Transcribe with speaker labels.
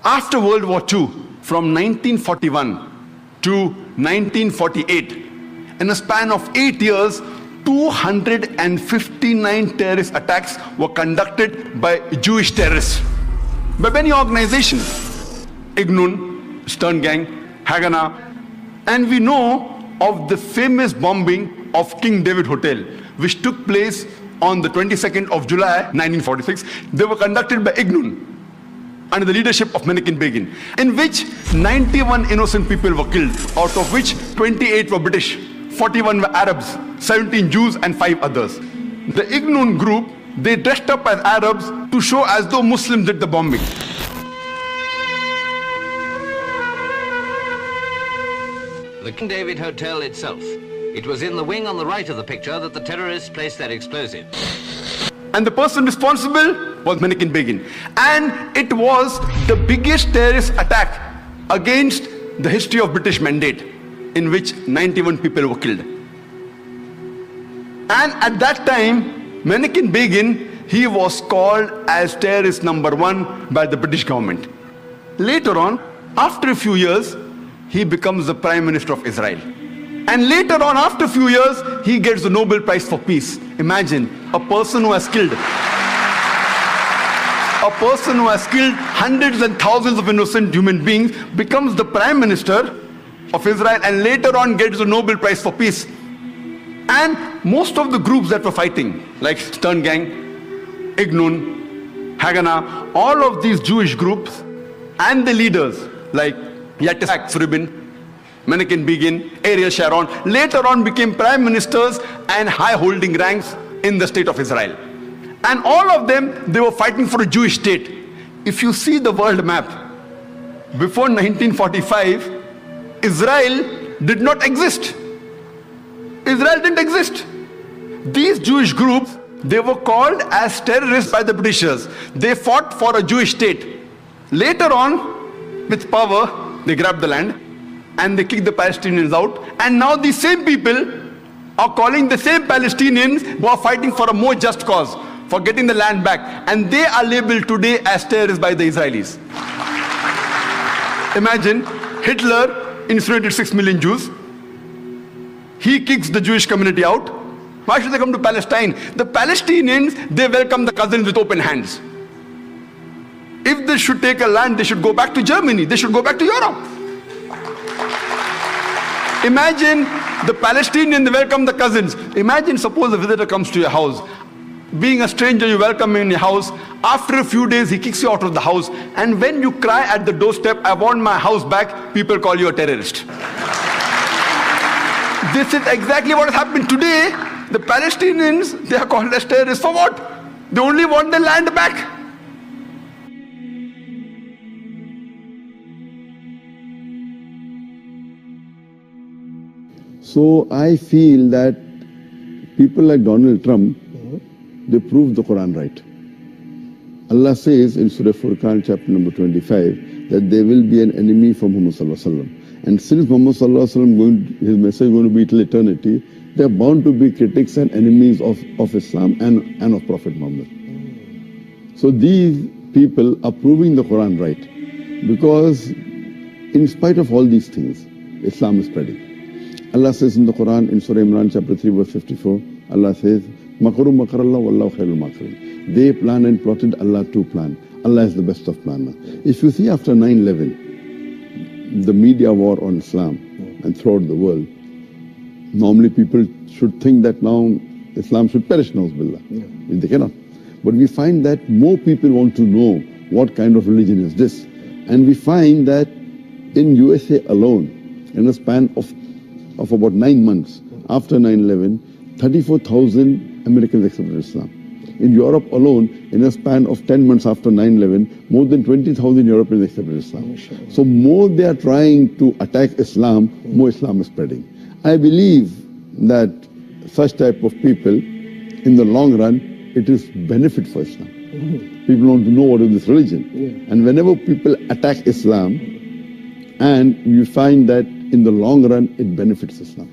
Speaker 1: After World War II, from 1941 to 1948, in a span of 8 years, 259 terrorist attacks were conducted by Jewish terrorists, by many organizations, Ignun, Stern Gang, Haganah, and we know of the famous bombing of King David Hotel, which took place on the 22nd of July 1946. They were conducted by Ignun under the leadership of Naik, in which 91 innocent people were killed, out of which 28 were British, 41 were Arabs, 17 Jews and 5 others. The Ignun group, they dressed up as Arabs to show as though Muslims did the bombing.
Speaker 2: The King David Hotel itself. It was in the wing on the right of the picture that the terrorists placed their explosive.
Speaker 1: And the person responsible was Naik. And it was the biggest terrorist attack against the history of British Mandate, in which 91 people were killed. And at that time, Naik, he was called as terrorist number 1 by the British government. Later on, after a few years, he becomes the Prime Minister of Israel. And later on, after a few years, he gets the Nobel Prize for Peace. Imagine, a person who has killed hundreds and thousands of innocent human beings becomes the Prime Minister of Israel and later on gets the Nobel Prize for Peace. And most of the groups that were fighting, like Stern Gang, Ignun, Haganah, all of these Jewish groups and the leaders like Yitzhak Rabin, Naik, Ariel Sharon, later on became prime ministers and high-holding ranks in the state of Israel. And all of them, they were fighting for a Jewish state. If you see the world map, before 1945, Israel did not exist. Israel didn't exist. These Jewish groups, they were called as terrorists by the Britishers. They fought for a Jewish state. Later on, with power, they grabbed the land and they kicked the Palestinians out. And now these same people are calling the same Palestinians who are fighting for a more just cause, for getting the land back. And they are labeled today as terrorists by the Israelis. Imagine, Hitler incinerated 6 million Jews. He kicks the Jewish community out. Why should they come to Palestine? The Palestinians, they welcome the cousins with open hands. If they should take a land, they should go back to Germany. They should go back to Europe. Imagine the Palestinians, they welcome the cousins. Imagine, suppose a visitor comes to your house. Being a stranger, you welcome him in your house. After a few days, he kicks you out of the house. And when you cry at the doorstep, I want my house back, people call you a terrorist. This is exactly what has happened today. The Palestinians, they are called as terrorists for what? They only want their land back.
Speaker 3: So I feel that people like Donald Trump, they prove the Quran right. Allah says in Surah Furqan chapter number 25 that there will be an enemy for Muhammad Sallallahu Alaihi Wasallam. And since Muhammad Sallallahu Alaihi Wasallam, his message is going to be till eternity, they are bound to be critics and enemies of Islam and of Prophet Muhammad. So these people are proving the Quran right, because in spite of all these things, Islam is spreading. Allah says in the Quran, in Surah Imran chapter 3 verse 54, Allah says, Makaru makarallah wallahu khairul makirin. They plan and plotted, Allah too plan. Allah is the best of planner. If you see after 9/11, the media war on Islam and throughout the world, normally people should think that now Islam should perish, na'uzubillah. They cannot. But we find that more people want to know what kind of religion is this. And we find that in USA alone, in a span of about 9 months after 9/11, 34,000 Americans accepted Islam. In Europe alone, in a span of 10 months after 9/11, more than 20,000 Europeans accepted Islam. So more they are trying to attack Islam, more Islam is spreading. I believe that such type of people, in the long run, it is benefit for Islam. People want to know what is this religion. And whenever people attack Islam, and you find that in the long run, it benefits Islam.